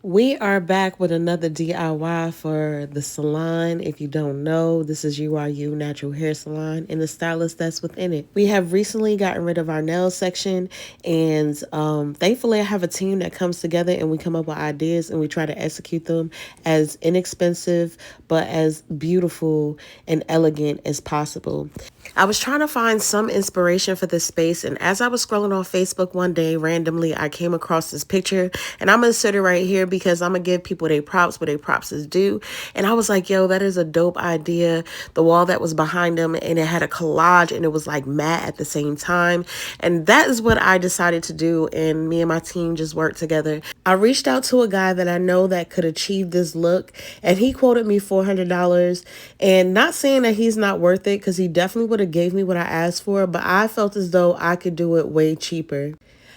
We are back with another DIY for the salon. If you don't know, this is URU Natural Hair Salon and the stylist that's within it. We have recently gotten rid of our nail section, and thankfully, I have a team that comes together and we come up with ideas and we try to execute them as inexpensive but as beautiful and elegant as possible. I was trying to find some inspiration for this space, and as I was scrolling on Facebook one day, randomly, I came across this picture, and I'm going to insert it right here because I'm going to give people their props where their props is due. And I was like, yo, that is a dope idea. The wall that was behind them, and it had a collage, and it was like matte at the same time. And that is what I decided to do, and me and my team just worked together. I reached out to a guy that I know that could achieve this look, and he quoted me $400. And not saying that he's not worth it, because he definitely would have gave me what I asked for, but I felt as though I could do it way cheaper.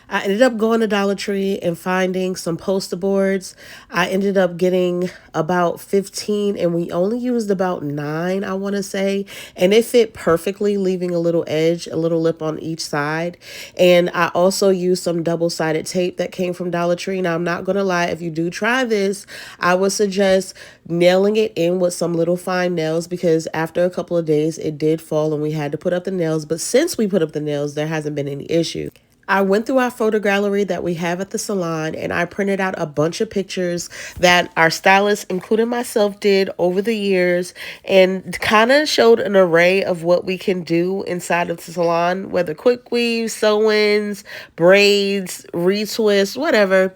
I ended up going to Dollar Tree and finding some poster boards. I ended up getting about 15, and we only used about 9, I want to say. And it fit perfectly, leaving a little edge, a little lip on each side. And I also used some double-sided tape that came from Dollar Tree. Now, I'm not going to lie, if you do try this, I would suggest nailing it in with some little fine nails, because after a couple of days, it did fall and we had to put up the nails. But since we put up the nails, there hasn't been any issue. I went through our photo gallery that we have at the salon, and I printed out a bunch of pictures that our stylists, including myself, did over the years, and kind of showed an array of what we can do inside of the salon, whether quick weaves, sew-ins, braids, retwists, whatever.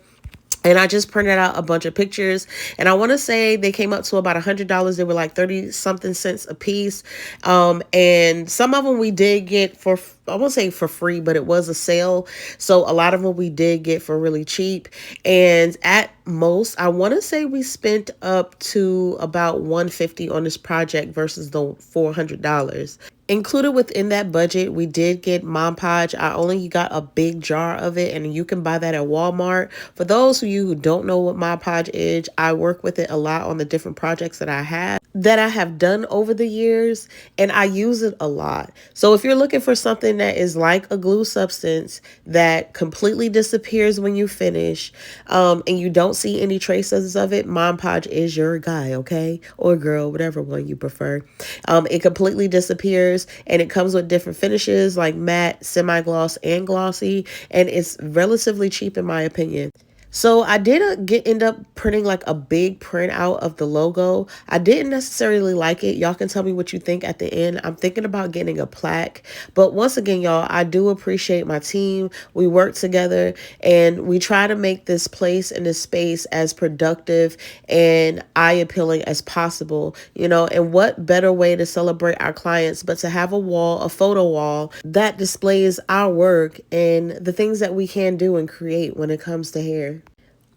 And I just printed out a bunch of pictures, and I want to say they came up to about $100. They were like 30 something cents a piece. And some of them we did get for, I won't say for free, but it was a sale. So a lot of them we did get for really cheap. And at most, I want to say we spent up to about $150 on this project versus the $400. Included within that budget, we did get Mod Podge. I only got a big jar of it, and you can buy that at Walmart. For those of you who don't know what Mod Podge is, I work with it a lot on the different projects that I have done over the years, and I use it a lot. So if you're looking for something that is like a glue substance that completely disappears when you finish, and you don't see any traces of it, Mod Podge is your guy, okay? Or girl, whatever one you prefer. It completely disappears, and it comes with different finishes like matte, semi-gloss, and glossy, and it's relatively cheap in my opinion. So I did end up printing like a big print out of the logo. I didn't necessarily like it. Y'all can tell me what you think at the end. I'm thinking about getting a plaque. But once again, y'all, I do appreciate my team. We work together, and we try to make this place and this space as productive and eye appealing as possible. You know, and what better way to celebrate our clients but to have a wall, a photo wall that displays our work and the things that we can do and create when it comes to hair.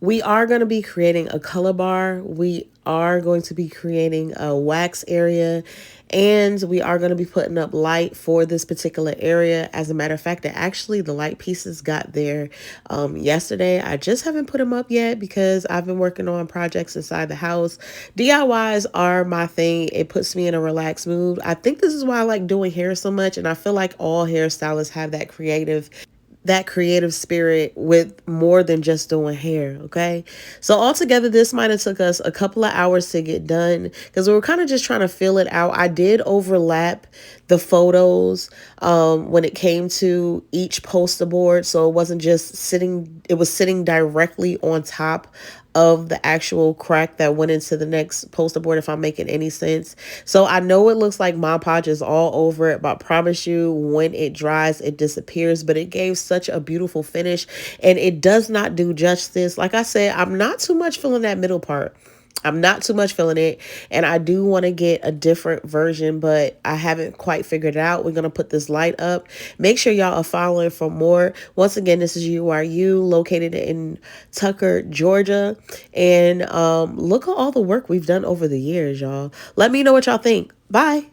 We are going to be creating a color bar. We are going to be creating a wax area, and we are going to be putting up light for this particular area. As a matter of fact, actually the light pieces got there yesterday. I just haven't put them up yet because I've been working on projects inside the house. DIYs are my thing. It puts me in a relaxed mood. I think this is why I like doing hair so much, and I feel like all hairstylists have that creative spirit with more than just doing hair. Okay, so altogether this might have took us a couple of hours to get done because we were kind of just trying to fill it out. I did overlap the photos when it came to each poster board, so it wasn't just sitting, it was sitting directly on top of the actual crack that went into the next poster board, if I'm making any sense. So I know it looks like Mod Podge is all over it, but I promise you when it dries, it disappears. But it gave such a beautiful finish, and it does not do justice. Like I said, I'm not too much feeling that middle part. I'm not too much feeling it, and I do want to get a different version, but I haven't quite figured it out. We're going to put this light up. Make sure y'all are following for more. Once again, this is URU, located in Tucker, Georgia, and look at all the work we've done over the years, y'all. Let me know what y'all think. Bye.